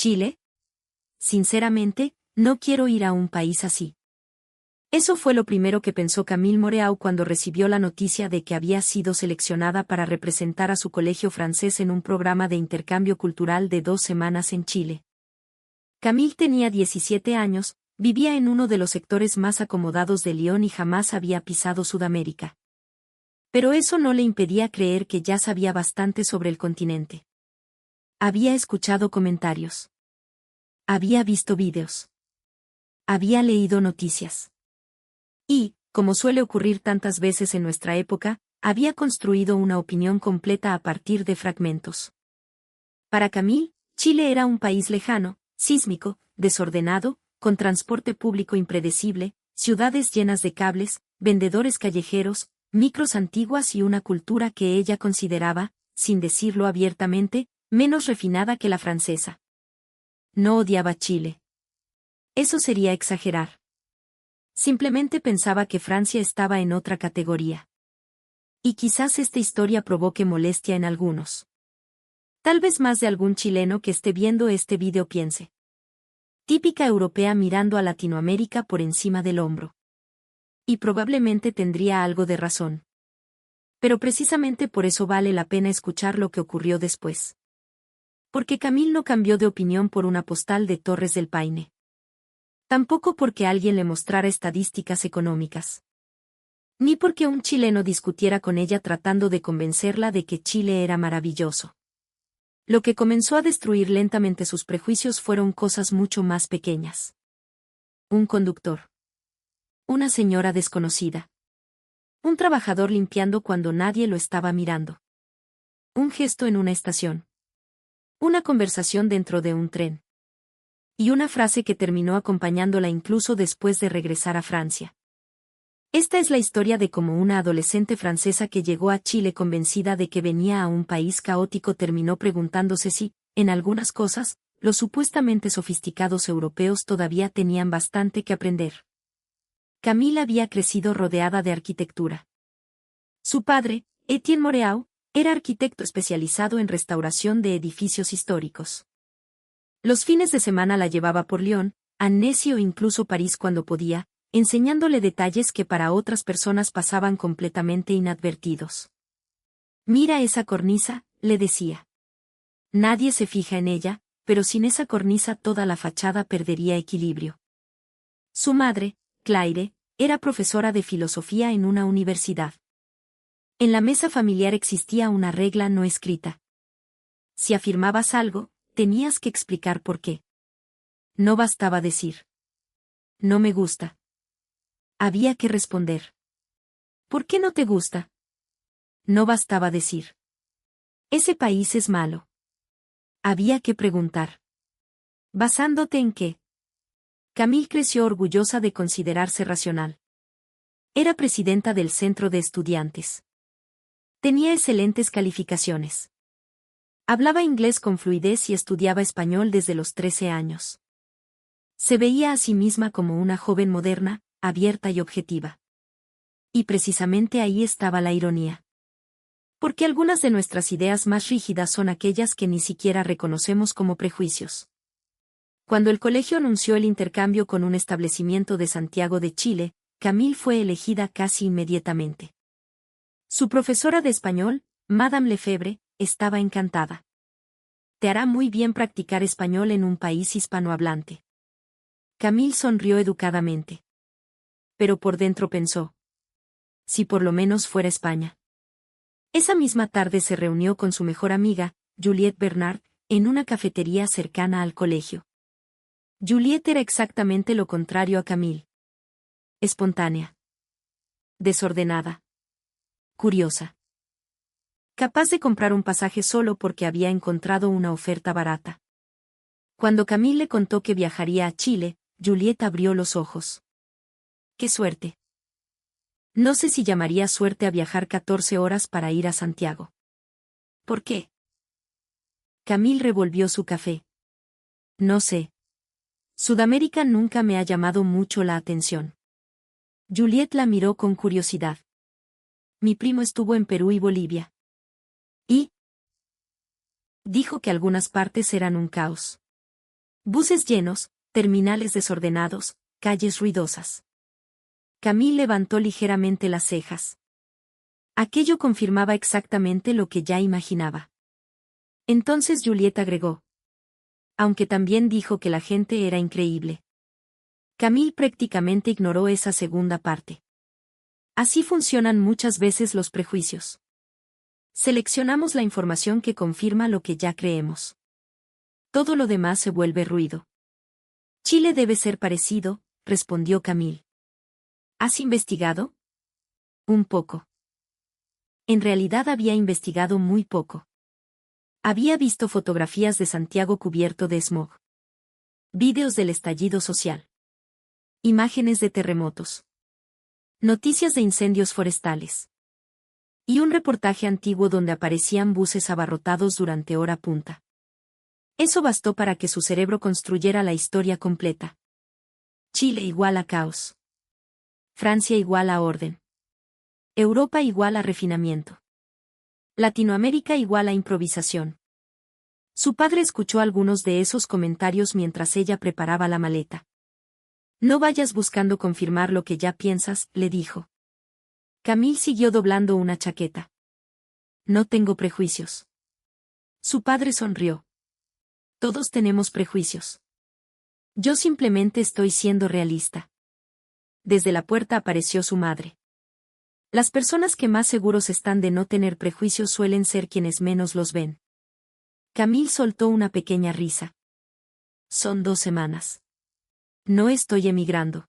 ¿Chile? Sinceramente, no quiero ir a un país así. Eso fue lo primero que pensó Camille Moreau cuando recibió la noticia de que había sido seleccionada para representar a su colegio francés en un programa de intercambio cultural de 2 semanas en Chile. Camille tenía 17 años, vivía en uno de los sectores más acomodados de Lyon y jamás había pisado Sudamérica. Pero eso no le impedía creer que ya sabía bastante sobre el continente. Había escuchado comentarios. Había visto vídeos. Había leído noticias. Y, como suele ocurrir tantas veces en nuestra época, había construido una opinión completa a partir de fragmentos. Para Camille, Chile era un país lejano, sísmico, desordenado, con transporte público impredecible, ciudades llenas de cables, vendedores callejeros, micros antiguas y una cultura que ella consideraba, sin decirlo abiertamente, menos refinada que la francesa. No odiaba Chile. Eso sería exagerar. Simplemente pensaba que Francia estaba en otra categoría. Y quizás esta historia provoque molestia en algunos. Tal vez más de algún chileno que esté viendo este vídeo piense. Típica europea mirando a Latinoamérica por encima del hombro. Y probablemente tendría algo de razón. Pero precisamente por eso vale la pena escuchar lo que ocurrió después. Porque Camille no cambió de opinión por una postal de Torres del Paine. Tampoco porque alguien le mostrara estadísticas económicas. Ni porque un chileno discutiera con ella tratando de convencerla de que Chile era maravilloso. Lo que comenzó a destruir lentamente sus prejuicios fueron cosas mucho más pequeñas. Un conductor. Una señora desconocida. Un trabajador limpiando cuando nadie lo estaba mirando. Un gesto en una estación. Una conversación dentro de un tren. Y una frase que terminó acompañándola incluso después de regresar a Francia. Esta es la historia de cómo una adolescente francesa que llegó a Chile convencida de que venía a un país caótico terminó preguntándose si, en algunas cosas, los supuestamente sofisticados europeos todavía tenían bastante que aprender. Camille había crecido rodeada de arquitectura. Su padre, Etienne Moreau, era arquitecto especializado en restauración de edificios históricos. Los fines de semana la llevaba por Lyon, Annecy o incluso París cuando podía, enseñándole detalles que para otras personas pasaban completamente inadvertidos. Mira esa cornisa, le decía. Nadie se fija en ella, pero sin esa cornisa toda la fachada perdería equilibrio. Su madre, Claire, era profesora de filosofía en una universidad. En la mesa familiar existía una regla no escrita. Si afirmabas algo, tenías que explicar por qué. No bastaba decir. No me gusta. Había que responder. ¿Por qué no te gusta? No bastaba decir. Ese país es malo. Había que preguntar. ¿Basándote en qué? Camille creció orgullosa de considerarse racional. Era presidenta del centro de estudiantes. Tenía excelentes calificaciones. Hablaba inglés con fluidez y estudiaba español desde los 13 años. Se veía a sí misma como una joven moderna, abierta y objetiva. Y precisamente ahí estaba la ironía. Porque algunas de nuestras ideas más rígidas son aquellas que ni siquiera reconocemos como prejuicios. Cuando el colegio anunció el intercambio con un establecimiento de Santiago de Chile, Camille fue elegida casi inmediatamente. Su profesora de español, Madame Lefebvre, estaba encantada. Te hará muy bien practicar español en un país hispanohablante. Camille sonrió educadamente. Pero por dentro pensó. Si por lo menos fuera España. Esa misma tarde se reunió con su mejor amiga, Juliette Bernard, en una cafetería cercana al colegio. Juliette era exactamente lo contrario a Camille. Espontánea. Desordenada. Curiosa. Capaz de comprar un pasaje solo porque había encontrado una oferta barata. Cuando Camille le contó que viajaría a Chile, Juliette abrió los ojos. ¡Qué suerte! No sé si llamaría suerte a viajar 14 horas para ir a Santiago. ¿Por qué? Camille revolvió su café. No sé. Sudamérica nunca me ha llamado mucho la atención. Juliette la miró con curiosidad. Mi primo estuvo en Perú y Bolivia. ¿Y? Dijo que algunas partes eran un caos. Buses llenos, terminales desordenados, calles ruidosas. Camille levantó ligeramente las cejas. Aquello confirmaba exactamente lo que ya imaginaba. Entonces Juliette agregó. Aunque también dijo que la gente era increíble. Camille prácticamente ignoró esa segunda parte. Así funcionan muchas veces los prejuicios. Seleccionamos la información que confirma lo que ya creemos. Todo lo demás se vuelve ruido. Chile debe ser parecido, respondió Camille. ¿Has investigado? Un poco. En realidad había investigado muy poco. Había visto fotografías de Santiago cubierto de smog. Vídeos del estallido social. Imágenes de terremotos. Noticias de incendios forestales. Y un reportaje antiguo donde aparecían buses abarrotados durante hora punta. Eso bastó para que su cerebro construyera la historia completa. Chile igual a caos. Francia igual a orden. Europa igual a refinamiento. Latinoamérica igual a improvisación. Su padre escuchó algunos de esos comentarios mientras ella preparaba la maleta. No vayas buscando confirmar lo que ya piensas, le dijo. Camille siguió doblando una chaqueta. No tengo prejuicios. Su padre sonrió. Todos tenemos prejuicios. Yo simplemente estoy siendo realista. Desde la puerta apareció su madre. Las personas que más seguros están de no tener prejuicios suelen ser quienes menos los ven. Camille soltó una pequeña risa. Son 2 semanas. No estoy emigrando.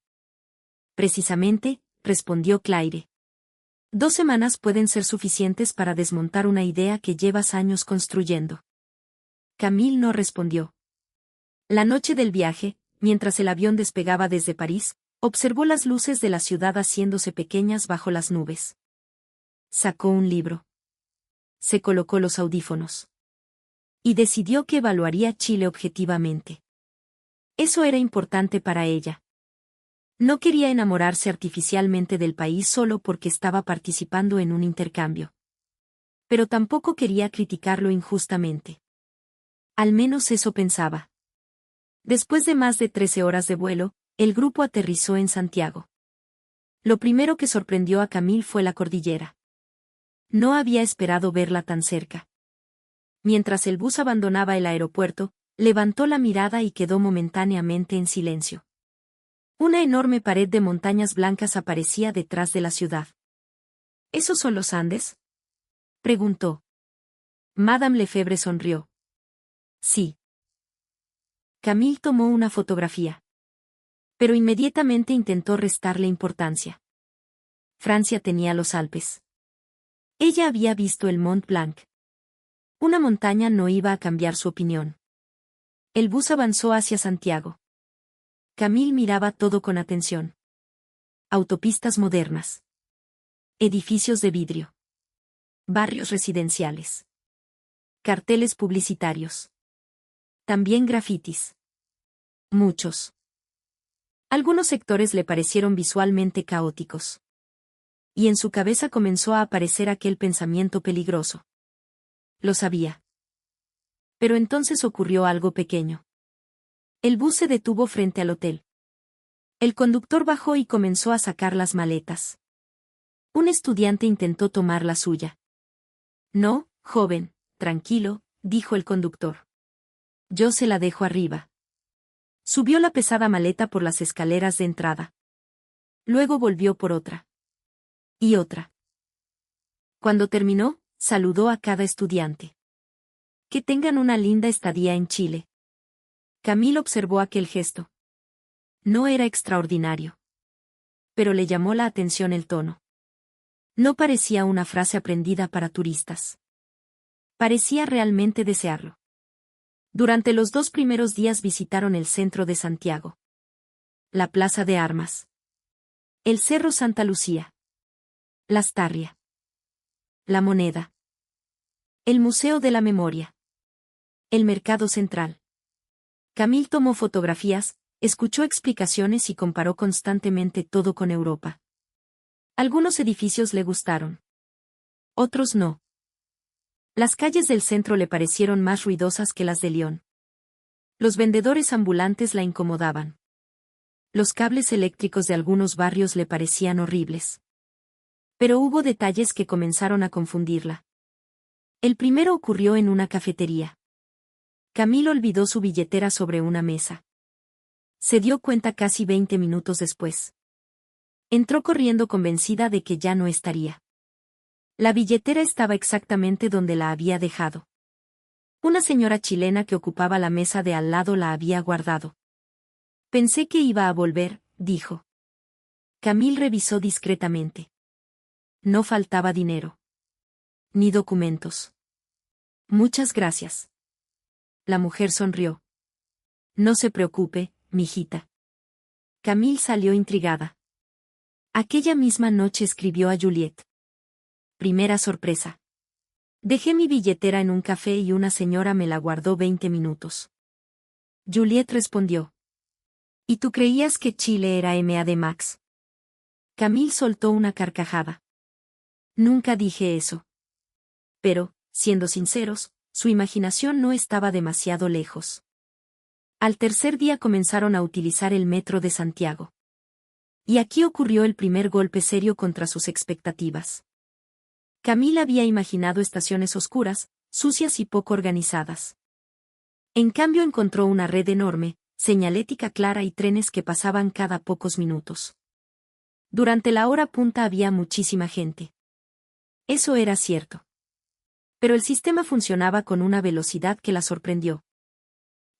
Precisamente, respondió Claire. 2 semanas pueden ser suficientes para desmontar una idea que llevas años construyendo. Camille no respondió. La noche del viaje, mientras el avión despegaba desde París, observó las luces de la ciudad haciéndose pequeñas bajo las nubes. Sacó un libro. Se colocó los audífonos. Y decidió que evaluaría Chile objetivamente. Eso era importante para ella. No quería enamorarse artificialmente del país solo porque estaba participando en un intercambio. Pero tampoco quería criticarlo injustamente. Al menos eso pensaba. Después de más de 13 horas de vuelo, el grupo aterrizó en Santiago. Lo primero que sorprendió a Camille fue la cordillera. No había esperado verla tan cerca. Mientras el bus abandonaba el aeropuerto, levantó la mirada y quedó momentáneamente en silencio. Una enorme pared de montañas blancas aparecía detrás de la ciudad. ¿Esos son los Andes?, preguntó. Madame Lefebvre sonrió. Sí. Camille tomó una fotografía. Pero inmediatamente intentó restarle importancia. Francia tenía los Alpes. Ella había visto el Mont Blanc. Una montaña no iba a cambiar su opinión. El bus avanzó hacia Santiago. Camille miraba todo con atención. Autopistas modernas. Edificios de vidrio. Barrios residenciales. Carteles publicitarios. También grafitis. Muchos. Algunos sectores le parecieron visualmente caóticos. Y en su cabeza comenzó a aparecer aquel pensamiento peligroso. Lo sabía. Pero entonces ocurrió algo pequeño. El bus se detuvo frente al hotel. El conductor bajó y comenzó a sacar las maletas. Un estudiante intentó tomar la suya. No, joven, tranquilo, dijo el conductor. Yo se la dejo arriba. Subió la pesada maleta por las escaleras de entrada. Luego volvió por otra. Y otra. Cuando terminó, saludó a cada estudiante. Que tengan una linda estadía en Chile. Camille observó aquel gesto. No era extraordinario. Pero le llamó la atención el tono. No parecía una frase aprendida para turistas. Parecía realmente desearlo. Durante los 2 primeros días visitaron el centro de Santiago. La Plaza de Armas. El Cerro Santa Lucía. Lastarria. La Moneda. El Museo de la Memoria. El Mercado Central. Camille tomó fotografías, escuchó explicaciones y comparó constantemente todo con Europa. Algunos edificios le gustaron. Otros no. Las calles del centro le parecieron más ruidosas que las de Lyon. Los vendedores ambulantes la incomodaban. Los cables eléctricos de algunos barrios le parecían horribles. Pero hubo detalles que comenzaron a confundirla. El primero ocurrió en una cafetería. Camille olvidó su billetera sobre una mesa. Se dio cuenta casi 20 minutos después. Entró corriendo convencida de que ya no estaría. La billetera estaba exactamente donde la había dejado. Una señora chilena que ocupaba la mesa de al lado la había guardado. Pensé que iba a volver, dijo. Camille revisó discretamente. No faltaba dinero. Ni documentos. Muchas gracias. La mujer sonrió. No se preocupe, mijita. Camille salió intrigada. Aquella misma noche escribió a Juliette. Primera sorpresa. Dejé mi billetera en un café y una señora me la guardó 20 minutos. Juliette respondió. ¿Y tú creías que Chile era M.A. de Max? Camille soltó una carcajada. Nunca dije eso. Pero, siendo sinceros, su imaginación no estaba demasiado lejos. Al tercer día comenzaron a utilizar el metro de Santiago. Y aquí ocurrió el primer golpe serio contra sus expectativas. Camille había imaginado estaciones oscuras, sucias y poco organizadas. En cambio encontró una red enorme, señalética clara y trenes que pasaban cada pocos minutos. Durante la hora punta había muchísima gente. Eso era cierto. Pero el sistema funcionaba con una velocidad que la sorprendió.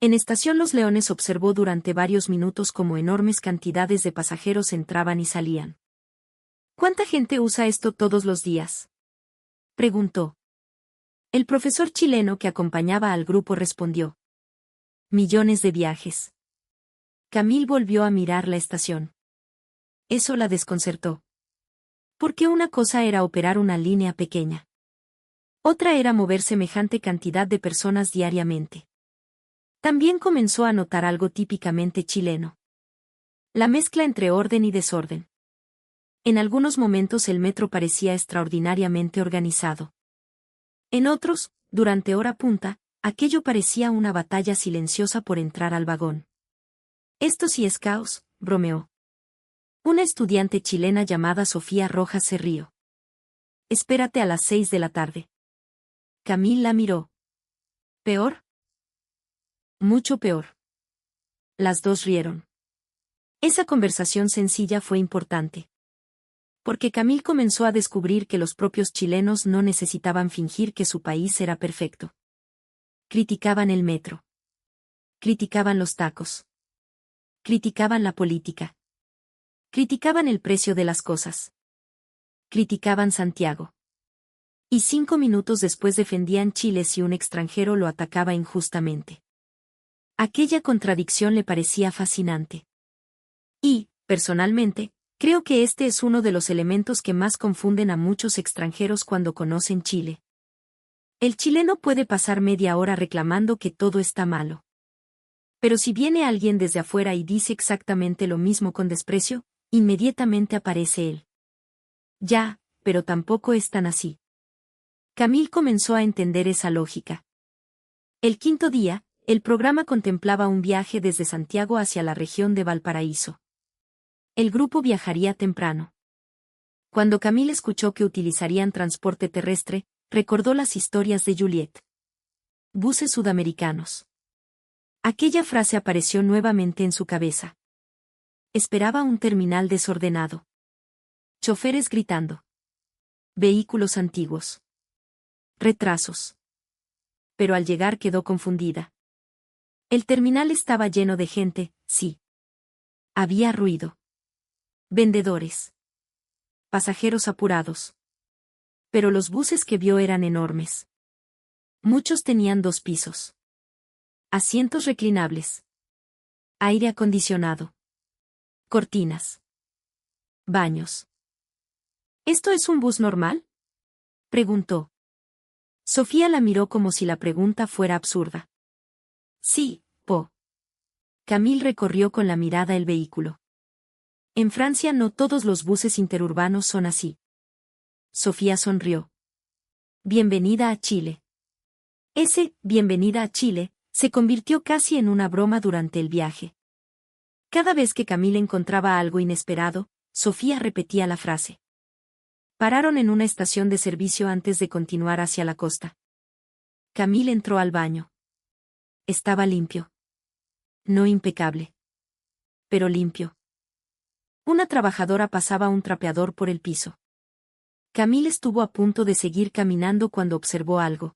En Estación Los Leones observó durante varios minutos cómo enormes cantidades de pasajeros entraban y salían. ¿Cuánta gente usa esto todos los días?, preguntó. El profesor chileno que acompañaba al grupo respondió. Millones de viajes. Camille volvió a mirar la estación. Eso la desconcertó. Porque una cosa era operar una línea pequeña. Otra era mover semejante cantidad de personas diariamente. También comenzó a notar algo típicamente chileno. La mezcla entre orden y desorden. En algunos momentos el metro parecía extraordinariamente organizado. En otros, durante hora punta, aquello parecía una batalla silenciosa por entrar al vagón. Esto sí es caos, bromeó. Una estudiante chilena llamada Sofía Rojas se rió. Espérate a las 6 de la tarde. Camille la miró. ¿Peor? Mucho peor. Las dos rieron. Esa conversación sencilla fue importante. Porque Camille comenzó a descubrir que los propios chilenos no necesitaban fingir que su país era perfecto. Criticaban el metro. Criticaban los tacos. Criticaban la política. Criticaban el precio de las cosas. Criticaban Santiago. Y 5 minutos después defendían Chile si un extranjero lo atacaba injustamente. Aquella contradicción le parecía fascinante. Y, personalmente, creo que este es uno de los elementos que más confunden a muchos extranjeros cuando conocen Chile. El chileno puede pasar media hora reclamando que todo está malo. Pero si viene alguien desde afuera y dice exactamente lo mismo con desprecio, inmediatamente aparece él. Ya, pero tampoco es tan así. Camille comenzó a entender esa lógica. El quinto día, el programa contemplaba un viaje desde Santiago hacia la región de Valparaíso. El grupo viajaría temprano. Cuando Camille escuchó que utilizarían transporte terrestre, recordó las historias de Juliette. Buses sudamericanos. Aquella frase apareció nuevamente en su cabeza. Esperaba un terminal desordenado. Choferes gritando. Vehículos antiguos. Retrasos. Pero al llegar quedó confundida. El terminal estaba lleno de gente, sí. Había ruido. Vendedores. Pasajeros apurados. Pero los buses que vio eran enormes. Muchos tenían 2 pisos. Asientos reclinables. Aire acondicionado. Cortinas. Baños. ¿Esto es un bus normal?, preguntó. Sofía la miró como si la pregunta fuera absurda. Sí, po. Camille recorrió con la mirada el vehículo. En Francia no todos los buses interurbanos son así. Sofía sonrió. Bienvenida a Chile. Ese, bienvenida a Chile, Se convirtió casi en una broma durante el viaje. Cada vez que Camille encontraba algo inesperado, Sofía repetía la frase. Pararon en una estación de servicio antes de continuar hacia la costa. Camille entró al baño. Estaba limpio. No impecable. Pero limpio. Una trabajadora pasaba un trapeador por el piso. Camille estuvo a punto de seguir caminando cuando observó algo.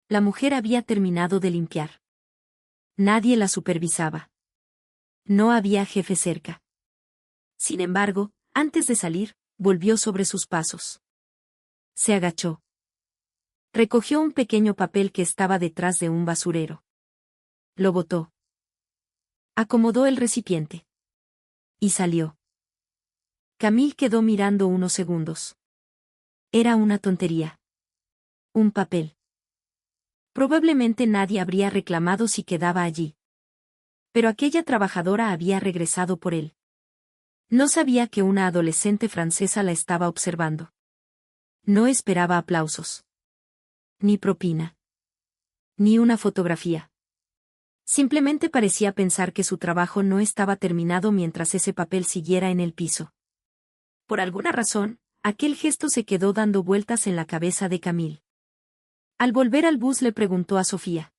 La mujer había terminado de limpiar. Nadie la supervisaba. No había jefe cerca. Sin embargo, antes de salir, volvió sobre sus pasos. Se agachó. Recogió un pequeño papel que estaba detrás de un basurero. Lo botó. Acomodó el recipiente. Y salió. Camille quedó mirando unos segundos. Era una tontería. Un papel. Probablemente nadie habría reclamado si quedaba allí. Pero aquella trabajadora había regresado por él. No sabía que una adolescente francesa la estaba observando. No esperaba aplausos. Ni propina. Ni una fotografía. Simplemente parecía pensar que su trabajo no estaba terminado mientras ese papel siguiera en el piso. Por alguna razón, aquel gesto se quedó dando vueltas en la cabeza de Camille. Al volver al bus le preguntó a Sofía.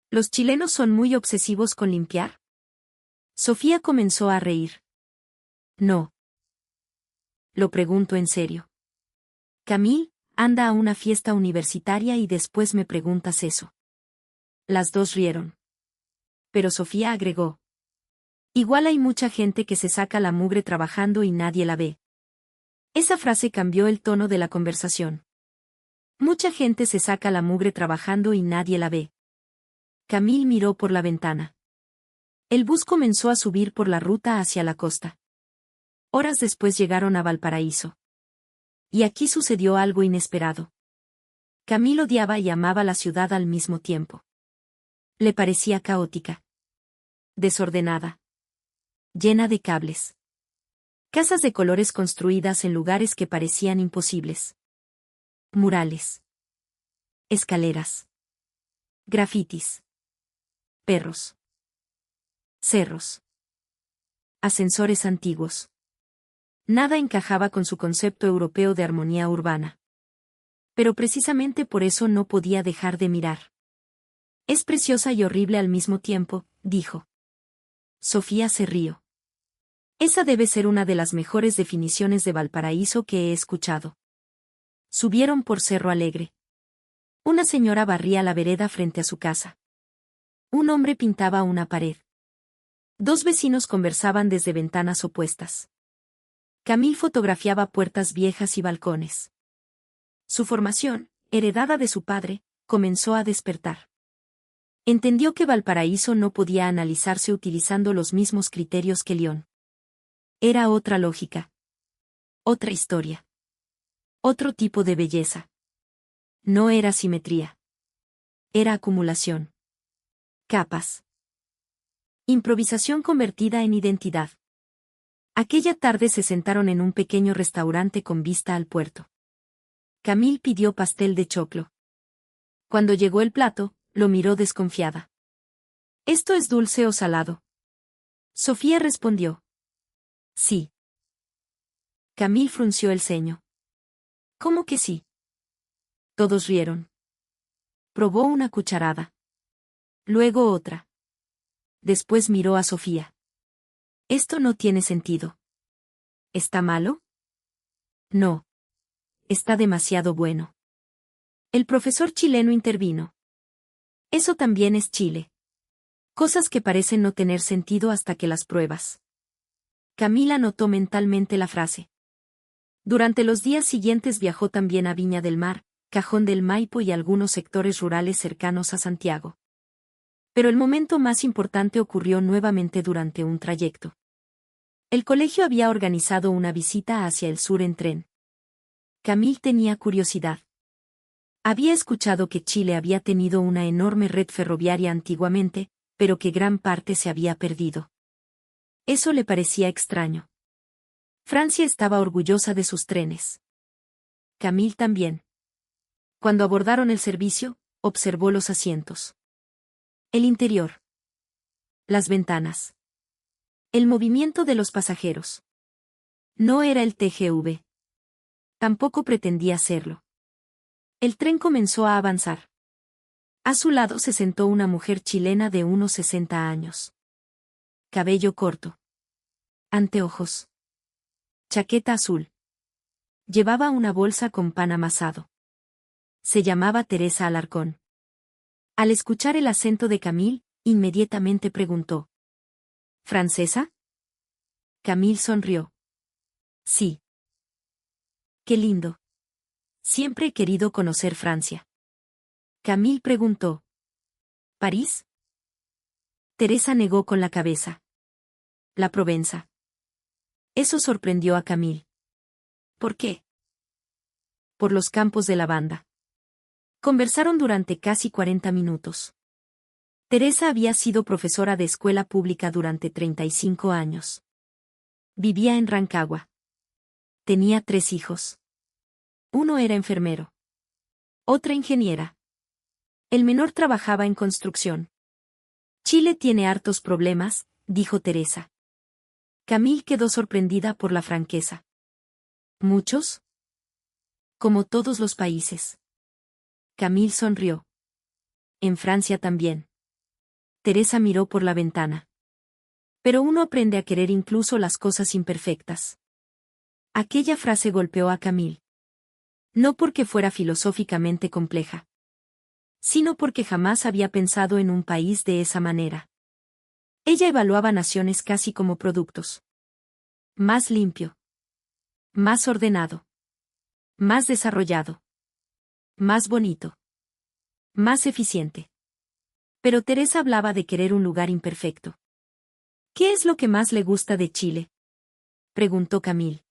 ¿Los chilenos son muy obsesivos con limpiar? Sofía comenzó a reír. No. Lo pregunto en serio. Camille, anda a una fiesta universitaria y después me preguntas eso. Las dos rieron. Pero Sofía agregó. Igual hay mucha gente que se saca la mugre trabajando y nadie la ve. Esa frase cambió el tono de la conversación. Mucha gente se saca la mugre trabajando y nadie la ve. Camille miró por la ventana. El bus comenzó a subir por la ruta hacia la costa. Horas después llegaron a Valparaíso. Y aquí sucedió algo inesperado. Camille odiaba y amaba la ciudad al mismo tiempo. Le parecía caótica. Desordenada. Llena de cables. Casas de colores construidas en lugares que parecían imposibles. Murales. Escaleras. Grafitis. Perros. Cerros. Ascensores antiguos. Nada encajaba con su concepto europeo de armonía urbana. Pero precisamente por eso no podía dejar de mirar. Es preciosa y horrible al mismo tiempo, dijo. Sofía se rió. Esa debe ser una de las mejores definiciones de Valparaíso que he escuchado. Subieron por Cerro Alegre. Una señora barría la vereda frente a su casa. Un hombre pintaba una pared. Dos vecinos conversaban desde ventanas opuestas. Camille fotografiaba puertas viejas y balcones. Su formación, heredada de su padre, comenzó a despertar. Entendió que Valparaíso no podía analizarse utilizando los mismos criterios que León. Era otra lógica. Otra historia. Otro tipo de belleza. No era simetría. Era acumulación. Capas. Improvisación convertida en identidad. Aquella tarde se sentaron en un pequeño restaurante con vista al puerto. Camille pidió pastel de choclo. Cuando llegó el plato, lo miró desconfiada. ¿Esto es dulce o salado? Sofía respondió. Sí. Camille frunció el ceño. ¿Cómo que sí? Todos rieron. Probó una cucharada. Luego otra. Después miró a Sofía. Esto no tiene sentido. ¿Está malo? No. Está demasiado bueno. El profesor chileno intervino. Eso también es Chile. Cosas que parecen no tener sentido hasta que las pruebas. Camila anotó mentalmente la frase. Durante los días siguientes viajó también a Viña del Mar, Cajón del Maipo y algunos sectores rurales cercanos a Santiago. Pero el momento más importante ocurrió nuevamente durante un trayecto. El colegio había organizado una visita hacia el sur en tren. Camille tenía curiosidad. Había escuchado que Chile había tenido una enorme red ferroviaria antiguamente, pero que gran parte se había perdido. Eso le parecía extraño. Francia estaba orgullosa de sus trenes. Camille también. Cuando abordaron el servicio, observó los asientos. El interior. Las ventanas. El movimiento de los pasajeros. No era el TGV. Tampoco pretendía serlo. El tren comenzó a avanzar. A su lado se sentó una mujer chilena de unos 60 años. Cabello corto. Anteojos. Chaqueta azul. Llevaba una bolsa con pan amasado. Se llamaba Teresa Alarcón. Al escuchar el acento de Camille, inmediatamente preguntó: ¿Francesa? Camille sonrió. Sí. Qué lindo. Siempre he querido conocer Francia. Camille preguntó: ¿París? Teresa negó con la cabeza. La Provenza. Eso sorprendió a Camille. ¿Por qué? Por los campos de lavanda. Conversaron durante casi 40 minutos. Teresa había sido profesora de escuela pública durante 35 años. Vivía en Rancagua. Tenía 3 hijos. Uno era enfermero. Otra ingeniera. El menor trabajaba en construcción. Chile tiene hartos problemas, dijo Teresa. Camille quedó sorprendida por la franqueza. ¿Muchos? Como todos los países. Camille sonrió. En Francia también. Teresa miró por la ventana. Pero uno aprende a querer incluso las cosas imperfectas. Aquella frase golpeó a Camille. No porque fuera filosóficamente compleja, sino porque jamás había pensado en un país de esa manera. Ella evaluaba naciones casi como productos. Más limpio. Más ordenado. Más desarrollado. Más bonito. Más eficiente. Pero Teresa hablaba de querer un lugar imperfecto. ¿Qué es lo que más le gusta de Chile?, preguntó Camille.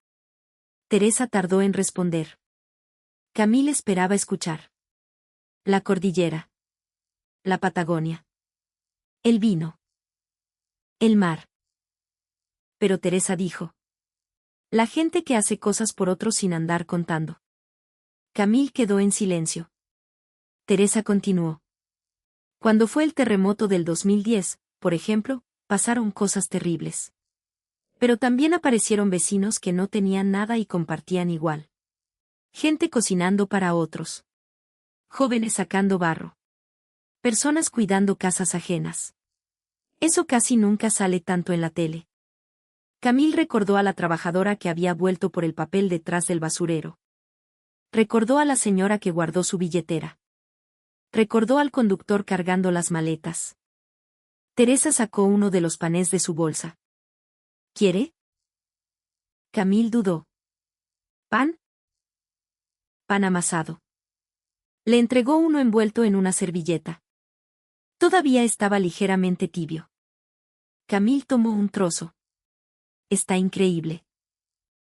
Teresa tardó en responder. Camille esperaba escuchar. La cordillera. La Patagonia. El vino. El mar. Pero Teresa dijo: la gente que hace cosas por otros sin andar contando. Camille quedó en silencio. Teresa continuó. Cuando fue el terremoto del 2010, por ejemplo, pasaron cosas terribles. Pero también aparecieron vecinos que no tenían nada y compartían igual. Gente cocinando para otros. Jóvenes sacando barro. Personas cuidando casas ajenas. Eso casi nunca sale tanto en la tele. Camille recordó a la trabajadora que había vuelto por el papel detrás del basurero. Recordó a la señora que guardó su billetera. Recordó al conductor cargando las maletas. Teresa sacó uno de los panes de su bolsa. ¿Quiere? Camille dudó. ¿Pan? Pan amasado. Le entregó uno envuelto en una servilleta. Todavía estaba ligeramente tibio. Camille tomó un trozo. Está increíble.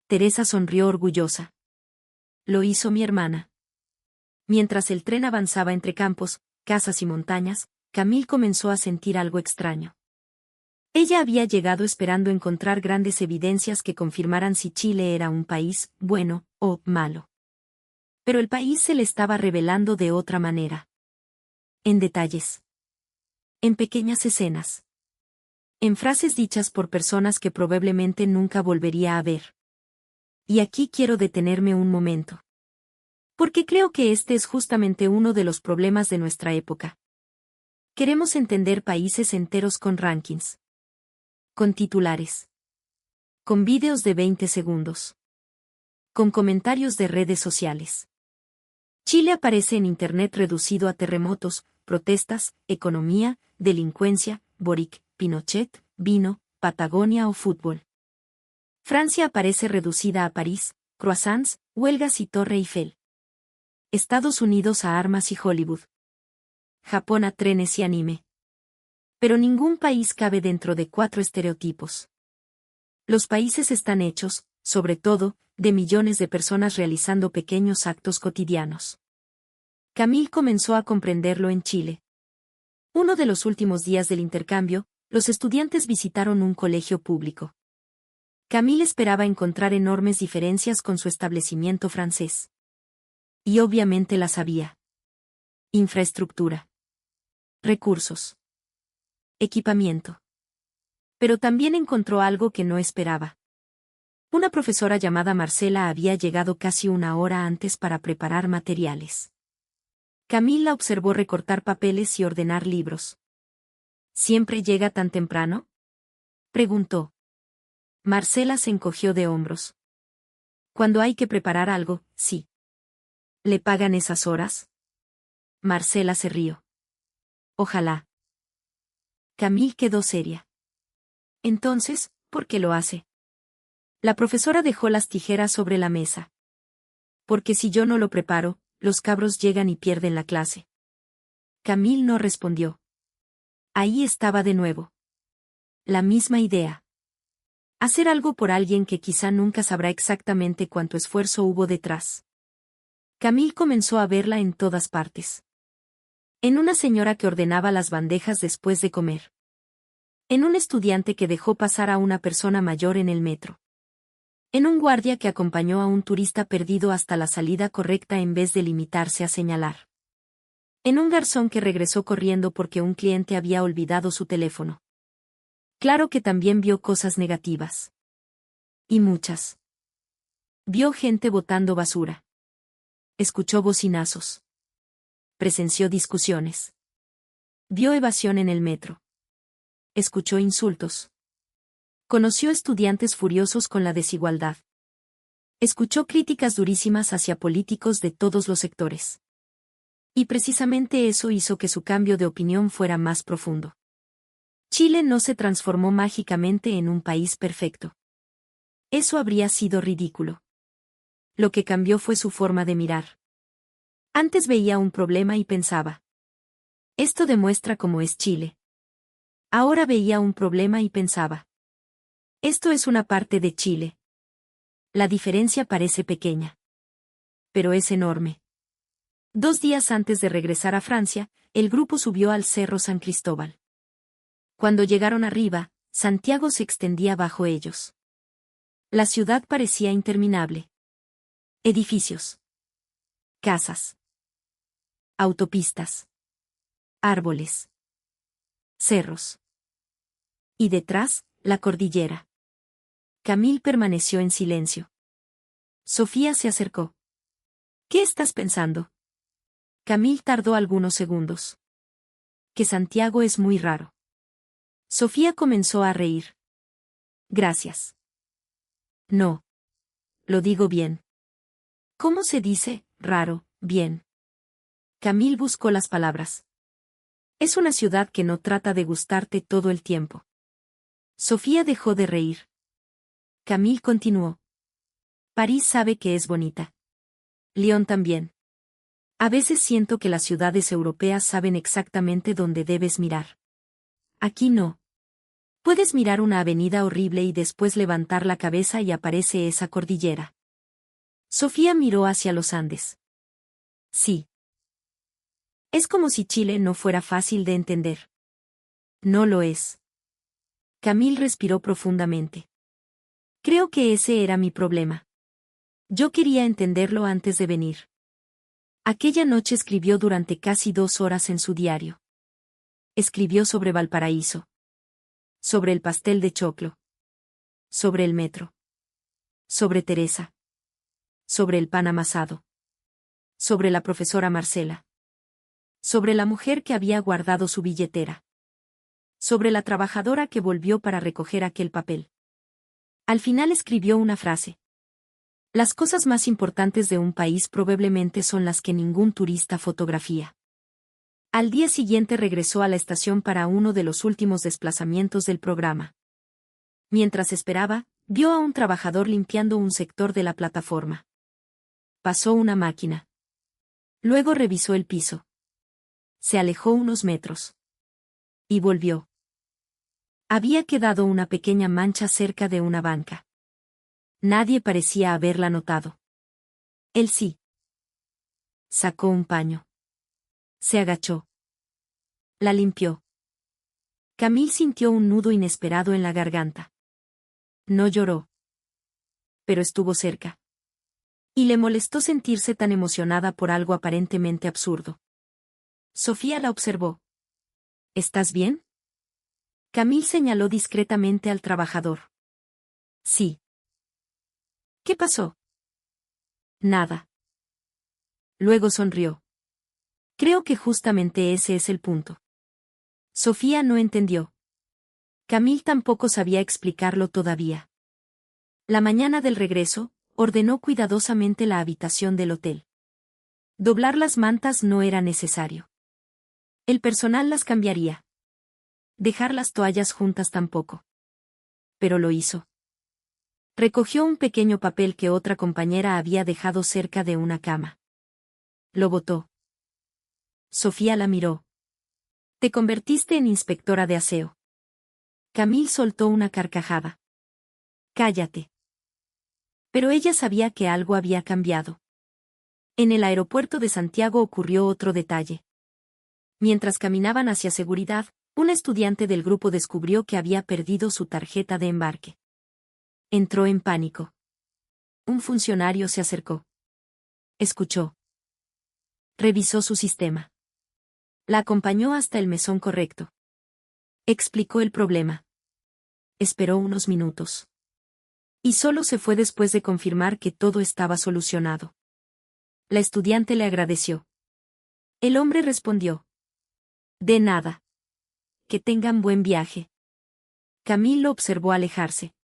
Teresa sonrió orgullosa. Lo hizo mi hermana. Mientras el tren avanzaba entre campos, casas y montañas, Camille comenzó a sentir algo extraño. Ella había llegado esperando encontrar grandes evidencias que confirmaran si Chile era un país bueno o malo. Pero el país se le estaba revelando de otra manera. En detalles. En pequeñas escenas. En frases dichas por personas que probablemente nunca volvería a ver. Y aquí quiero detenerme un momento. Porque creo que este es justamente uno de los problemas de nuestra época. Queremos entender países enteros con rankings. Con titulares. Con vídeos de 20 segundos. Con comentarios de redes sociales. Chile aparece en Internet reducido a terremotos, protestas, economía, delincuencia, Boric, Pinochet, vino, Patagonia o fútbol. Francia aparece reducida a París, croissants, huelgas y Torre Eiffel. Estados Unidos a armas y Hollywood. Japón a trenes y anime. Pero ningún país cabe dentro de 4 estereotipos. Los países están hechos, sobre todo, de millones de personas realizando pequeños actos cotidianos. Camille comenzó a comprenderlo en Chile. Uno de los últimos días del intercambio, los estudiantes visitaron un colegio público. Camille esperaba encontrar enormes diferencias con su establecimiento francés. Y obviamente las había. Infraestructura. Recursos. Equipamiento. Pero también encontró algo que no esperaba. Una profesora llamada Marcela había llegado casi una hora antes para preparar materiales. Camille la observó recortar papeles y ordenar libros. ¿Siempre llega tan temprano?, preguntó. Marcela se encogió de hombros. Cuando hay que preparar algo, sí. ¿Le pagan esas horas? Marcela se rió. Ojalá. Camille quedó seria. Entonces, ¿por qué lo hace? La profesora dejó las tijeras sobre la mesa. Porque si yo no lo preparo, los cabros llegan y pierden la clase. Camille no respondió. Ahí estaba de nuevo. La misma idea. Hacer algo por alguien que quizá nunca sabrá exactamente cuánto esfuerzo hubo detrás. Camille comenzó a verla en todas partes. En una señora que ordenaba las bandejas después de comer. En un estudiante que dejó pasar a una persona mayor en el metro. En un guardia que acompañó a un turista perdido hasta la salida correcta en vez de limitarse a señalar. En un garzón que regresó corriendo porque un cliente había olvidado su teléfono. Claro que también vio cosas negativas. Y muchas. Vio gente botando basura. Escuchó bocinazos. Presenció discusiones. Vio evasión en el metro. Escuchó insultos. Conoció estudiantes furiosos con la desigualdad. Escuchó críticas durísimas hacia políticos de todos los sectores. Y precisamente eso hizo que su cambio de opinión fuera más profundo. Chile no se transformó mágicamente en un país perfecto. Eso habría sido ridículo. Lo que cambió fue su forma de mirar. Antes veía un problema y pensaba. Esto demuestra cómo es Chile. Ahora veía un problema y pensaba. Esto es una parte de Chile. La diferencia parece pequeña. Pero es enorme. 2 días antes de regresar a Francia, el grupo subió al Cerro San Cristóbal. Cuando llegaron arriba, Santiago se extendía bajo ellos. La ciudad parecía interminable. Edificios. Casas. Autopistas. Árboles. Cerros. Y detrás, la cordillera. Camille permaneció en silencio. Sofía se acercó. ¿Qué estás pensando? Camille tardó algunos segundos. Que Santiago es muy raro. Sofía comenzó a reír. Gracias. No. Lo digo bien. ¿Cómo se dice, raro, bien? Camille buscó las palabras. Es una ciudad que no trata de gustarte todo el tiempo. Sofía dejó de reír. Camille continuó. París sabe que es bonita. Lyon también. A veces siento que las ciudades europeas saben exactamente dónde debes mirar. Aquí no. Puedes mirar una avenida horrible y después levantar la cabeza y aparece esa cordillera. Sofía miró hacia los Andes. Sí. Es como si Chile no fuera fácil de entender. No lo es. Camille respiró profundamente. Creo que ese era mi problema. Yo quería entenderlo antes de venir. Aquella noche escribió durante casi 2 horas en su diario. Escribió sobre Valparaíso. Sobre el pastel de choclo. Sobre el metro. Sobre Teresa. Sobre el pan amasado. Sobre la profesora Marcela. Sobre la mujer que había guardado su billetera. Sobre la trabajadora que volvió para recoger aquel papel. Al final escribió una frase. Las cosas más importantes de un país probablemente son las que ningún turista fotografía. Al día siguiente regresó a la estación para uno de los últimos desplazamientos del programa. Mientras esperaba, vio a un trabajador limpiando un sector de la plataforma. Pasó una máquina. Luego revisó el piso. Se alejó unos metros. Y volvió. Había quedado una pequeña mancha cerca de una banca. Nadie parecía haberla notado. Él sí. Sacó un paño. Se agachó. La limpió. Camille sintió un nudo inesperado en la garganta. No lloró. Pero estuvo cerca. Y le molestó sentirse tan emocionada por algo aparentemente absurdo. Sofía la observó. ¿Estás bien? Camille señaló discretamente al trabajador. Sí. ¿Qué pasó? Nada. Luego sonrió. Creo que justamente ese es el punto. Sofía no entendió. Camille tampoco sabía explicarlo todavía. La mañana del regreso, ordenó cuidadosamente la habitación del hotel. Doblar las mantas no era necesario. El personal las cambiaría. Dejar las toallas juntas tampoco. Pero lo hizo. Recogió un pequeño papel que otra compañera había dejado cerca de una cama. Lo botó. Sofía la miró. Te convertiste en inspectora de aseo. Camille soltó una carcajada. Cállate. Pero ella sabía que algo había cambiado. En el aeropuerto de Santiago ocurrió otro detalle. Mientras caminaban hacia seguridad, un estudiante del grupo descubrió que había perdido su tarjeta de embarque. Entró en pánico. Un funcionario se acercó. Escuchó. Revisó su sistema. La acompañó hasta el mesón correcto. Explicó el problema. Esperó unos minutos. Y solo se fue después de confirmar que todo estaba solucionado. La estudiante le agradeció. El hombre respondió. De nada. Que tengan buen viaje. Camille lo observó alejarse.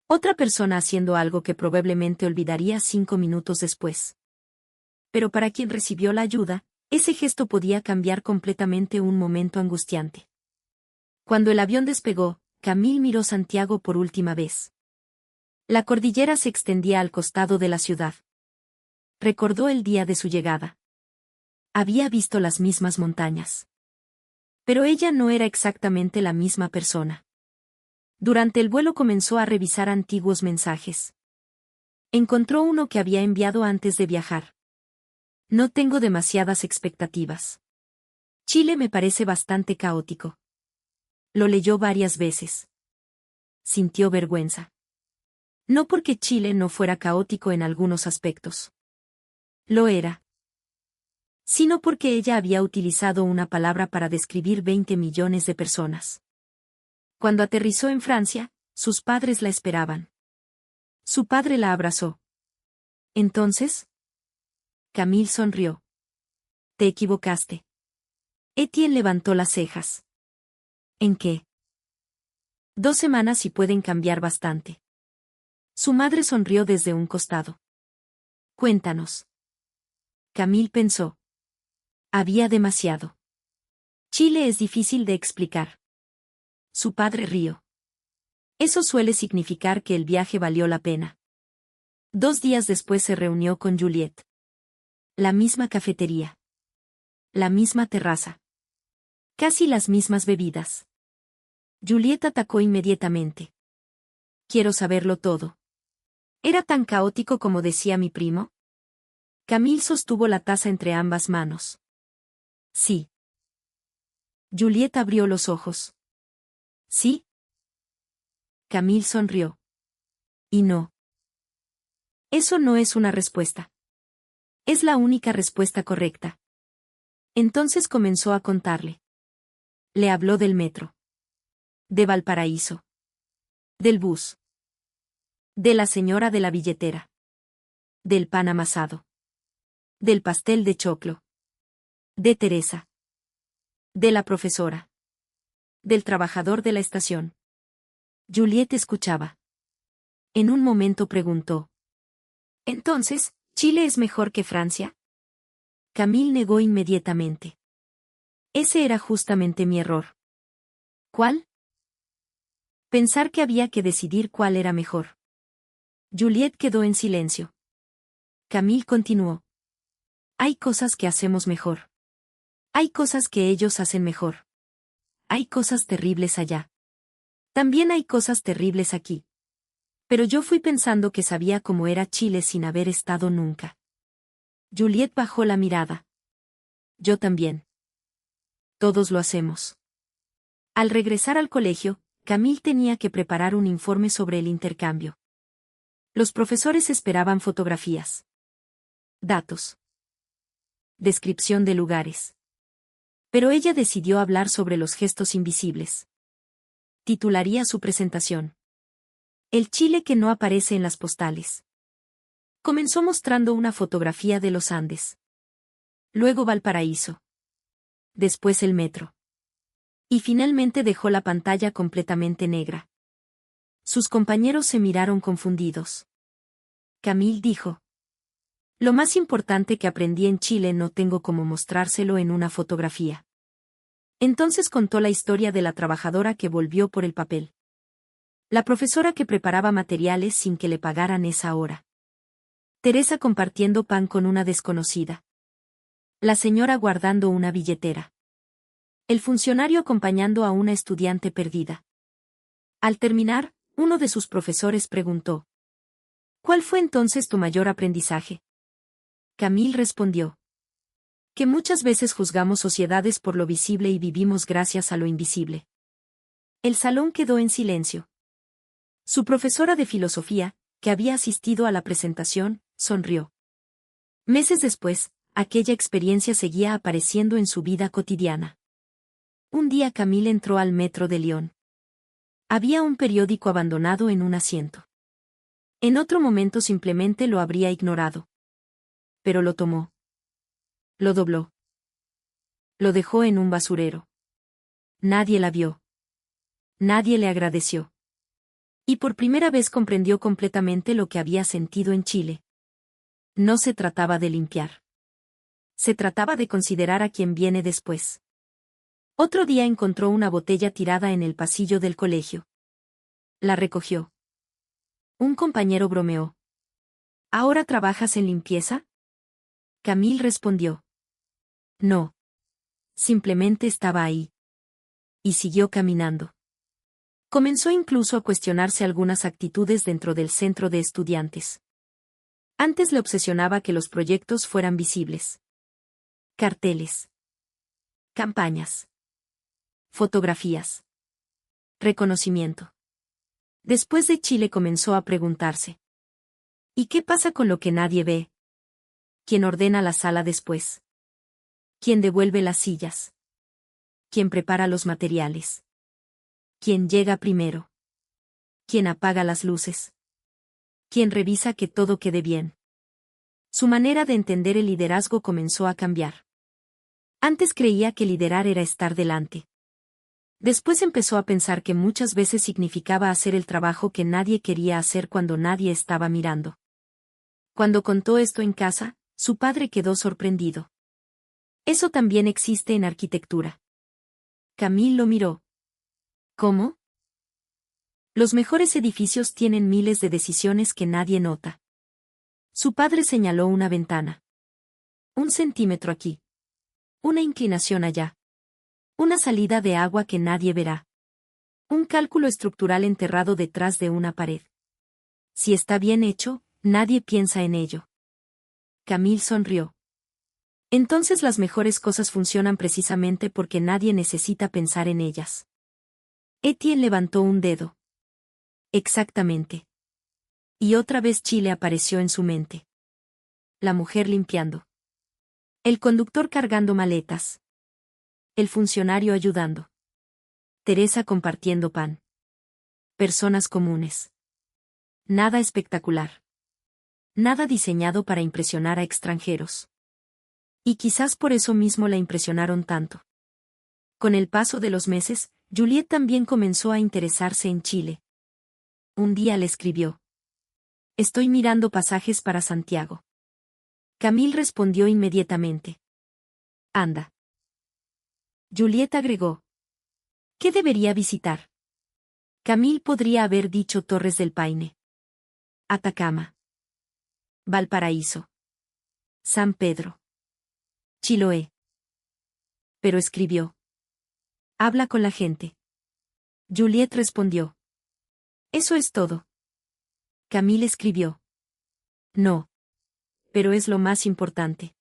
Otra persona haciendo algo que probablemente olvidaría 5 minutos después. Pero para quien recibió la ayuda, ese gesto podía cambiar completamente un momento angustiante. Cuando el avión despegó, Camille miró Santiago por última vez. La cordillera se extendía al costado de la ciudad. Recordó el día de su llegada. Había visto las mismas montañas. Pero ella no era exactamente la misma persona. Durante el vuelo comenzó a revisar antiguos mensajes. Encontró uno que había enviado antes de viajar. No tengo demasiadas expectativas. Chile me parece bastante caótico. Lo leyó varias veces. Sintió vergüenza. No porque Chile no fuera caótico en algunos aspectos. Lo era. Sino porque ella había utilizado una palabra para describir 20 millones de personas. Cuando aterrizó en Francia, sus padres la esperaban. Su padre la abrazó. Entonces, Camille sonrió. Te equivocaste. Etienne levantó las cejas. ¿En qué? 2 semanas y pueden cambiar bastante. Su madre sonrió desde un costado. Cuéntanos. Camille pensó. Había demasiado. Chile es difícil de explicar. Su padre rió. Eso suele significar que el viaje valió la pena. 2 días después se reunió con Juliette. La misma cafetería. La misma terraza. Casi las mismas bebidas. Juliette atacó inmediatamente. Quiero saberlo todo. ¿Era tan caótico como decía mi primo? Camille sostuvo la taza entre ambas manos. Sí. Juliette abrió los ojos. ¿Sí? Camille sonrió. Y no. Eso no es una respuesta. Es la única respuesta correcta. Entonces comenzó a contarle. Le habló del metro. De Valparaíso. Del bus. De la señora de la billetera. Del pan amasado. Del pastel de choclo. De Teresa. De la profesora. Del trabajador de la estación. Juliette escuchaba. En un momento preguntó. Entonces, ¿Chile es mejor que Francia? Camille negó inmediatamente. Ese era justamente mi error. ¿Cuál? Pensar que había que decidir cuál era mejor. Juliette quedó en silencio. Camille continuó. Hay cosas que hacemos mejor. Hay cosas que ellos hacen mejor. Hay cosas terribles allá. También hay cosas terribles aquí. Pero yo fui pensando que sabía cómo era Chile sin haber estado nunca. Juliette bajó la mirada. Yo también. Todos lo hacemos. Al regresar al colegio, Camille tenía que preparar un informe sobre el intercambio. Los profesores esperaban fotografías. Datos. Descripción de lugares. Pero ella decidió hablar sobre los gestos invisibles. Titularía su presentación: El Chile que no aparece en las postales. Comenzó mostrando una fotografía de los Andes. Luego Valparaíso. Después el metro. Y finalmente dejó la pantalla completamente negra. Sus compañeros se miraron confundidos. Camille dijo: Lo más importante que aprendí en Chile no tengo cómo mostrárselo en una fotografía. Entonces contó la historia de la trabajadora que volvió por el papel. La profesora que preparaba materiales sin que le pagaran esa hora. Teresa compartiendo pan con una desconocida. La señora guardando una billetera. El funcionario acompañando a una estudiante perdida. Al terminar, uno de sus profesores preguntó: ¿Cuál fue entonces tu mayor aprendizaje? Camille respondió: Que muchas veces juzgamos sociedades por lo visible y vivimos gracias a lo invisible. El salón quedó en silencio. Su profesora de filosofía, que había asistido a la presentación, sonrió. Meses después, aquella experiencia seguía apareciendo en su vida cotidiana. Un día Camille entró al metro de Lyon. Había un periódico abandonado en un asiento. En otro momento simplemente lo habría ignorado. Pero lo tomó. Lo dobló. Lo dejó en un basurero. Nadie la vio. Nadie le agradeció. Y por primera vez comprendió completamente lo que había sentido en Chile. No se trataba de limpiar. Se trataba de considerar a quien viene después. Otro día encontró una botella tirada en el pasillo del colegio. La recogió. Un compañero bromeó: ¿Ahora trabajas en limpieza? Camille respondió: No. Simplemente estaba ahí. Y siguió caminando. Comenzó incluso a cuestionarse algunas actitudes dentro del centro de estudiantes. Antes le obsesionaba que los proyectos fueran visibles. Carteles. Campañas. Fotografías. Reconocimiento. Después de Chile comenzó a preguntarse: ¿y qué pasa con lo que nadie ve? ¿Quién ordena la sala después? ¿Quién devuelve las sillas? ¿Quién prepara los materiales? ¿Quién llega primero? ¿Quién apaga las luces? ¿Quién revisa que todo quede bien? Su manera de entender el liderazgo comenzó a cambiar. Antes creía que liderar era estar delante. Después empezó a pensar que muchas veces significaba hacer el trabajo que nadie quería hacer cuando nadie estaba mirando. Cuando contó esto en casa, su padre quedó sorprendido. Eso también existe en arquitectura. Camille lo miró. ¿Cómo? Los mejores edificios tienen miles de decisiones que nadie nota. Su padre señaló una ventana. 1 centímetro aquí. Una inclinación allá. Una salida de agua que nadie verá. Un cálculo estructural enterrado detrás de una pared. Si está bien hecho, nadie piensa en ello. Camille sonrió. Entonces las mejores cosas funcionan precisamente porque nadie necesita pensar en ellas. Etienne levantó un dedo. Exactamente. Y otra vez Chile apareció en su mente. La mujer limpiando. El conductor cargando maletas. El funcionario ayudando. Teresa compartiendo pan. Personas comunes. Nada espectacular. Nada diseñado para impresionar a extranjeros. Y quizás por eso mismo la impresionaron tanto. Con el paso de los meses, Juliette también comenzó a interesarse en Chile. Un día le escribió: Estoy mirando pasajes para Santiago. Camille respondió inmediatamente: Anda. Juliette agregó: ¿Qué debería visitar? Camille podría haber dicho Torres del Paine. Atacama. Valparaíso. San Pedro. Chiloé. Pero escribió: Habla con la gente. Juliette respondió: Eso es todo. Camille escribió: No. Pero es lo más importante.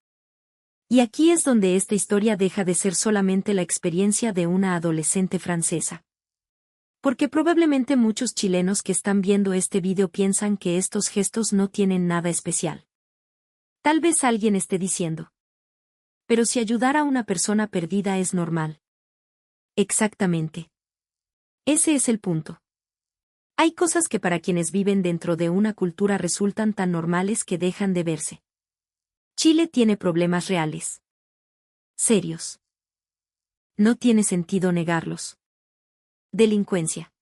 Y aquí es donde esta historia deja de ser solamente la experiencia de una adolescente francesa. Porque probablemente muchos chilenos que están viendo este vídeo piensan que estos gestos no tienen nada especial. Tal vez alguien esté diciendo: Pero si ayudar a una persona perdida es normal. Exactamente. Ese es el punto. Hay cosas que para quienes viven dentro de una cultura resultan tan normales que dejan de verse. Chile tiene problemas reales. Serios. No tiene sentido negarlos. Delincuencia.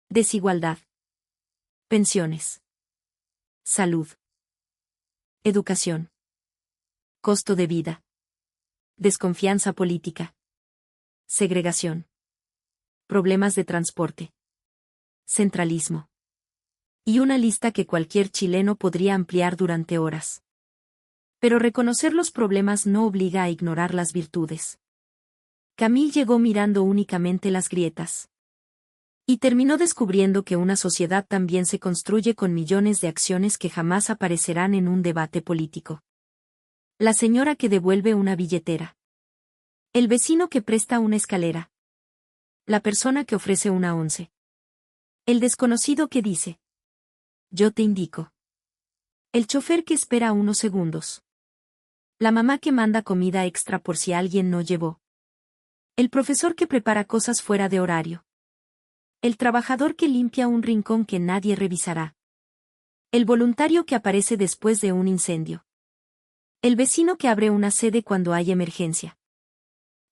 Desigualdad. Pensiones. Salud. Educación. Costo de vida. Desconfianza política. Segregación. Problemas de transporte. Centralismo. Y una lista que cualquier chileno podría ampliar durante horas. Pero reconocer los problemas no obliga a ignorar las virtudes. Camille llegó mirando únicamente las grietas. Y terminó descubriendo que una sociedad también se construye con millones de acciones que jamás aparecerán en un debate político. La señora que devuelve una billetera. El vecino que presta una escalera. La persona que ofrece una once. El desconocido que dice: yo te indico. El chofer que espera unos segundos. La mamá que manda comida extra por si alguien no llevó. El profesor que prepara cosas fuera de horario. El trabajador que limpia un rincón que nadie revisará. El voluntario que aparece después de un incendio. El vecino que abre una sede cuando hay emergencia.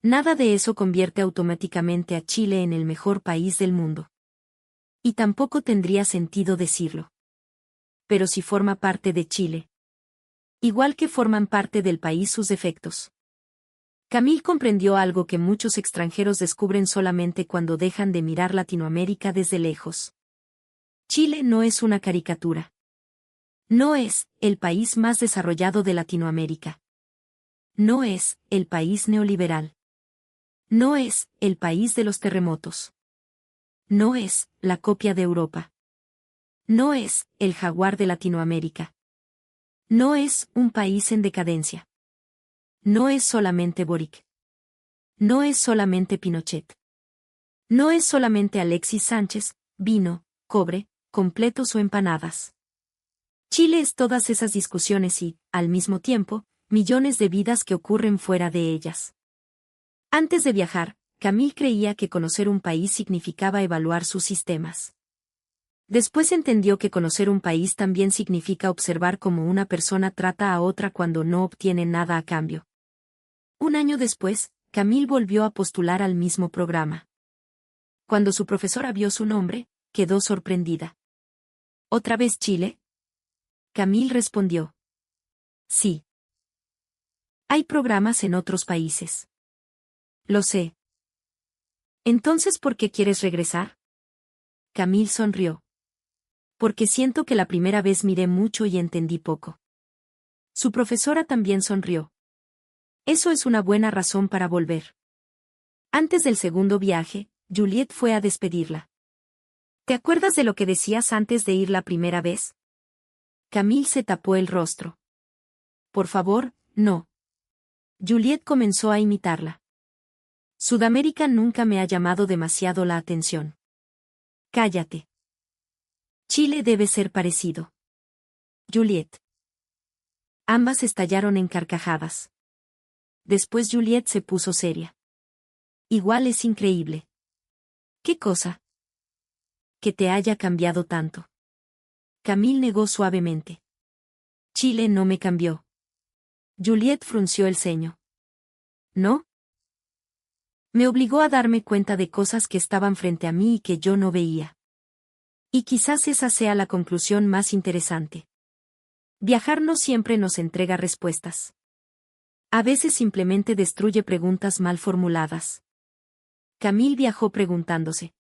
Nada de eso convierte automáticamente a Chile en el mejor país del mundo. Y tampoco tendría sentido decirlo. Pero si forma parte de Chile. Igual que forman parte del país sus defectos. Camille comprendió algo que muchos extranjeros descubren solamente cuando dejan de mirar Latinoamérica desde lejos. Chile no es una caricatura. No es el país más desarrollado de Latinoamérica. No es el país neoliberal. No es el país de los terremotos. No es la copia de Europa. No es el jaguar de Latinoamérica. No es un país en decadencia. No es solamente Boric. No es solamente Pinochet. No es solamente Alexis Sánchez, vino, cobre, completos o empanadas. Chile es todas esas discusiones y, al mismo tiempo, millones de vidas que ocurren fuera de ellas. Antes de viajar, Camille creía que conocer un país significaba evaluar sus sistemas. Después entendió que conocer un país también significa observar cómo una persona trata a otra cuando no obtiene nada a cambio. Un año después, Camille volvió a postular al mismo programa. Cuando su profesora vio su nombre, quedó sorprendida. ¿Otra vez Chile? Camille respondió: sí. Hay programas en otros países. Lo sé. ¿Entonces por qué quieres regresar? Camille sonrió. Porque siento que la primera vez miré mucho y entendí poco. Su profesora también sonrió. Eso es una buena razón para volver. Antes del segundo viaje, Juliette fue a despedirla. ¿Te acuerdas de lo que decías antes de ir la primera vez? Camille se tapó el rostro. Por favor, no. Juliette comenzó a imitarla. Sudamérica nunca me ha llamado demasiado la atención. Cállate. Chile debe ser parecido. Juliette. Ambas estallaron en carcajadas. Después Juliette se puso seria. Igual es increíble. ¿Qué cosa? Que te haya cambiado tanto. Camille negó suavemente. Chile no me cambió. Juliette frunció el ceño. ¿No? Me obligó a darme cuenta de cosas que estaban frente a mí y que yo no veía. Y quizás esa sea la conclusión más interesante. Viajar no siempre nos entrega respuestas. A veces simplemente destruye preguntas mal formuladas. Camille viajó preguntándose: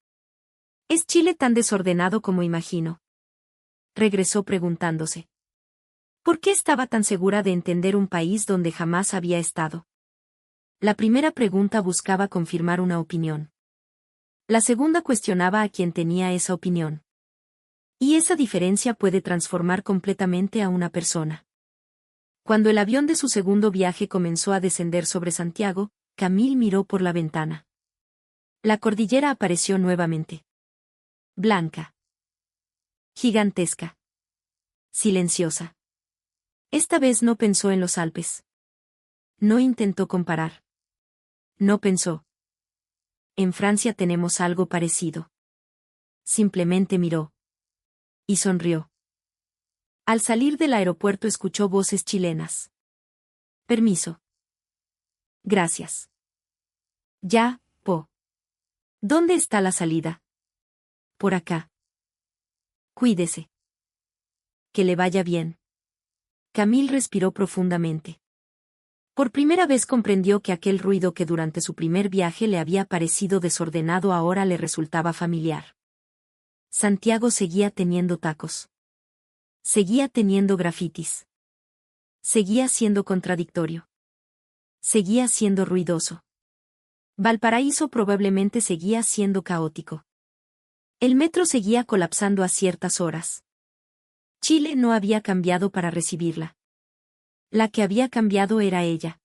¿es Chile tan desordenado como imagino? Regresó preguntándose: ¿por qué estaba tan segura de entender un país donde jamás había estado? La primera pregunta buscaba confirmar una opinión. La segunda cuestionaba a quien tenía esa opinión. Y esa diferencia puede transformar completamente a una persona. Cuando el avión de su segundo viaje comenzó a descender sobre Santiago, Camille miró por la ventana. La cordillera apareció nuevamente. Blanca. Gigantesca. Silenciosa. Esta vez no pensó en los Alpes. No intentó comparar. No pensó. en Francia tenemos algo parecido. Simplemente miró. Y sonrió. Al salir del aeropuerto escuchó voces chilenas. Permiso. Gracias. Ya, Po. ¿Dónde está la salida? Por acá. Cuídese. Que le vaya bien. Camille respiró profundamente. Por primera vez comprendió que aquel ruido que durante su primer viaje le había parecido desordenado ahora le resultaba familiar. Santiago seguía teniendo tacos. Seguía teniendo grafitis. Seguía siendo contradictorio. Seguía siendo ruidoso. Valparaíso probablemente seguía siendo caótico. El metro seguía colapsando a ciertas horas. Chile no había cambiado para recibirla. La que había cambiado era ella.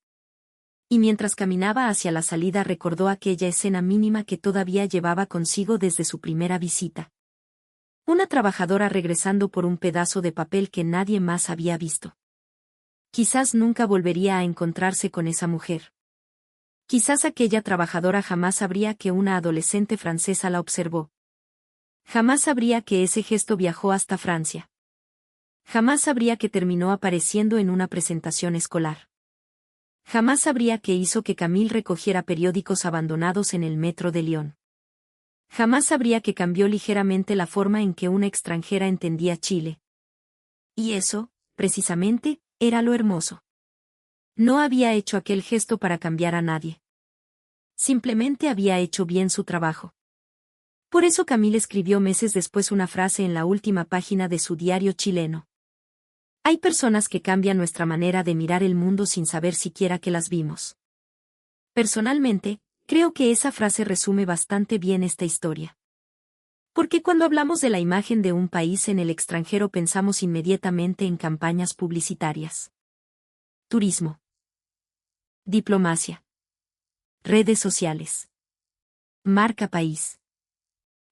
Y mientras caminaba hacia la salida recordó aquella escena mínima que todavía llevaba consigo desde su primera visita. Una trabajadora regresando por un pedazo de papel que nadie más había visto. Quizás nunca volvería a encontrarse con esa mujer. Quizás aquella trabajadora jamás sabría que una adolescente francesa la observó. Jamás sabría que ese gesto viajó hasta Francia. Jamás sabría que terminó apareciendo en una presentación escolar. Jamás sabría que hizo que Camille recogiera periódicos abandonados en el metro de Lyon. Jamás sabría que cambió ligeramente la forma en que una extranjera entendía Chile. Y eso, precisamente, era lo hermoso. No había hecho aquel gesto para cambiar a nadie. Simplemente había hecho bien su trabajo. Por eso Camille escribió meses después una frase en la última página de su diario chileno. Hay personas que cambian nuestra manera de mirar el mundo sin saber siquiera que las vimos. Personalmente, creo que esa frase resume bastante bien esta historia. Porque cuando hablamos de la imagen de un país en el extranjero pensamos inmediatamente en campañas publicitarias. Turismo. Diplomacia. Redes sociales. Marca país.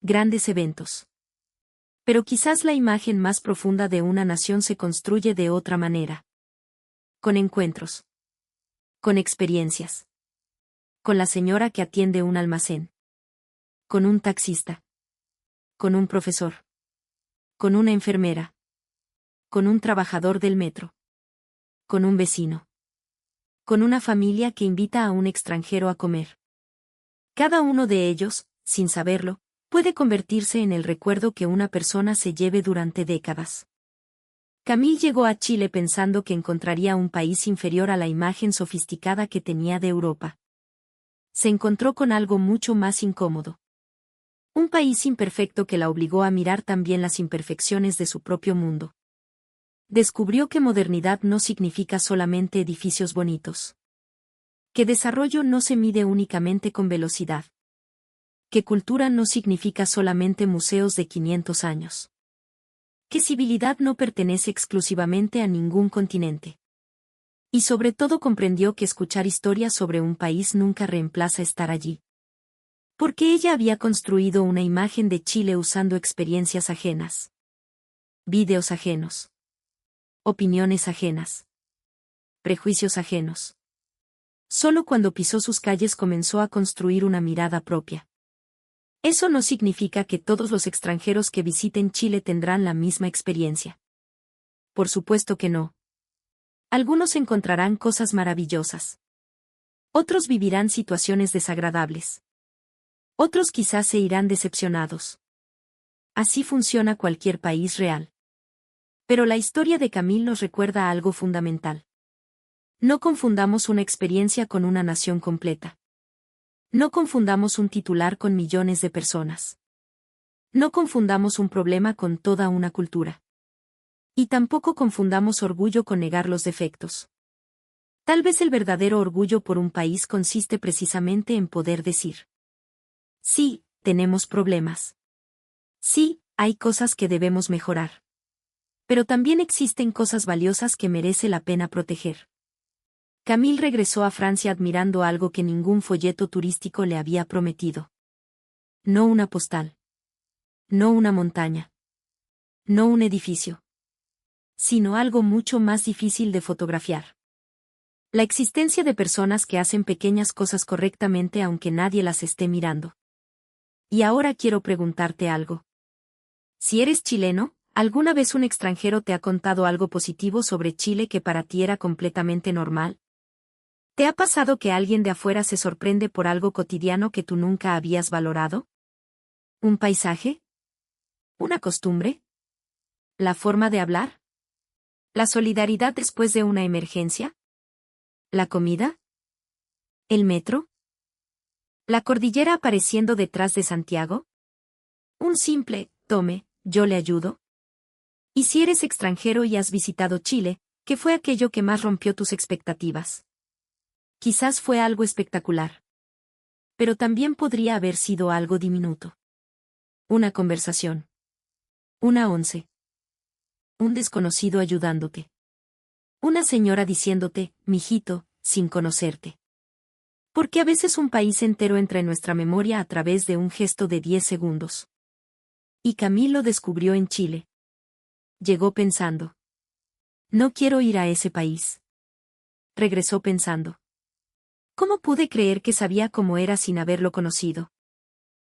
Grandes eventos. Pero quizás la imagen más profunda de una nación se construye de otra manera. Con encuentros. Con experiencias. Con la señora que atiende un almacén. Con un taxista. Con un profesor. Con una enfermera. Con un trabajador del metro. Con un vecino. Con una familia que invita a un extranjero a comer. Cada uno de ellos, sin saberlo, puede convertirse en el recuerdo que una persona se lleve durante décadas. Camille llegó a Chile pensando que encontraría un país inferior a la imagen sofisticada que tenía de Europa. Se encontró con algo mucho más incómodo. Un país imperfecto que la obligó a mirar también las imperfecciones de su propio mundo. Descubrió que modernidad no significa solamente edificios bonitos. Que desarrollo no se mide únicamente con velocidad. Que cultura no significa solamente museos de 500 años. Que civilidad no pertenece exclusivamente a ningún continente. Y sobre todo comprendió que escuchar historias sobre un país nunca reemplaza estar allí. Porque ella había construido una imagen de Chile usando experiencias ajenas. Vídeos ajenos. Opiniones ajenas. Prejuicios ajenos. Solo cuando pisó sus calles comenzó a construir una mirada propia. Eso no significa que todos los extranjeros que visiten Chile tendrán la misma experiencia. Por supuesto que no. Algunos encontrarán cosas maravillosas. Otros vivirán situaciones desagradables. Otros quizás se irán decepcionados. Así funciona cualquier país real. Pero la historia de Camille nos recuerda algo fundamental. No confundamos una experiencia con una nación completa. No confundamos un titular con millones de personas. No confundamos un problema con toda una cultura. Y tampoco confundamos orgullo con negar los defectos. Tal vez el verdadero orgullo por un país consiste precisamente en poder decir: sí, tenemos problemas. Sí, hay cosas que debemos mejorar. Pero también existen cosas valiosas que merece la pena proteger. Camille regresó a Francia admirando algo que ningún folleto turístico le había prometido. No una postal. No una montaña. No un edificio. Sino algo mucho más difícil de fotografiar. La existencia de personas que hacen pequeñas cosas correctamente aunque nadie las esté mirando. Y ahora quiero preguntarte algo. Si eres chileno, ¿alguna vez un extranjero te ha contado algo positivo sobre Chile que para ti era completamente normal? ¿Te ha pasado que alguien de afuera se sorprende por algo cotidiano que tú nunca habías valorado? ¿Un paisaje? ¿Una costumbre? ¿La forma de hablar? ¿La solidaridad después de una emergencia? ¿La comida? ¿El metro? ¿La cordillera apareciendo detrás de Santiago? Un simple, tome, yo le ayudo. Y si eres extranjero y has visitado Chile, ¿qué fue aquello que más rompió tus expectativas? Quizás fue algo espectacular. Pero también podría haber sido algo diminuto. Una conversación. Una once. Un desconocido ayudándote. Una señora diciéndote, mijito, sin conocerte. Porque a veces un país entero entra en nuestra memoria a través de un gesto de 10 segundos. Y Camilo descubrió en Chile. Llegó pensando. No quiero ir a ese país. Regresó pensando. ¿Cómo pude creer que sabía cómo era sin haberlo conocido?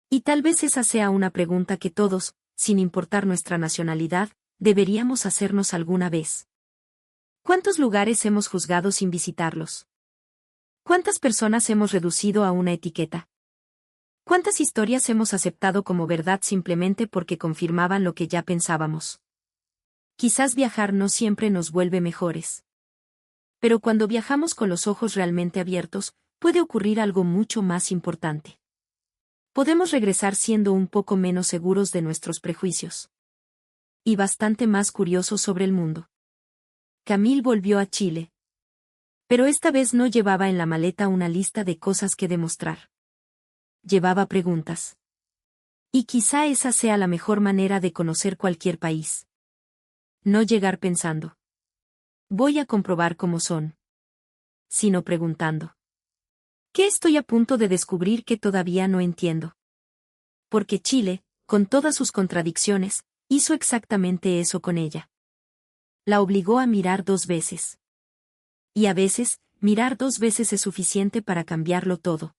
Y tal vez esa sea una pregunta que todos, sin importar nuestra nacionalidad, deberíamos hacernos alguna vez. ¿Cuántos lugares hemos juzgado sin visitarlos? ¿Cuántas personas hemos reducido a una etiqueta? ¿Cuántas historias hemos aceptado como verdad simplemente porque confirmaban lo que ya pensábamos? Quizás viajar no siempre nos vuelve mejores. Pero cuando viajamos con los ojos realmente abiertos, puede ocurrir algo mucho más importante. Podemos regresar siendo un poco menos seguros de nuestros prejuicios. Y bastante más curiosos sobre el mundo. Camille volvió a Chile. Pero esta vez no llevaba en la maleta una lista de cosas que demostrar. Llevaba preguntas. Y quizá esa sea la mejor manera de conocer cualquier país. No llegar pensando. Voy a comprobar cómo son. Sino preguntando. ¿Qué estoy a punto de descubrir que todavía no entiendo? Porque Chile, con todas sus contradicciones, hizo exactamente eso con ella. La obligó a mirar 2 veces. Y a veces, mirar 2 veces es suficiente para cambiarlo todo.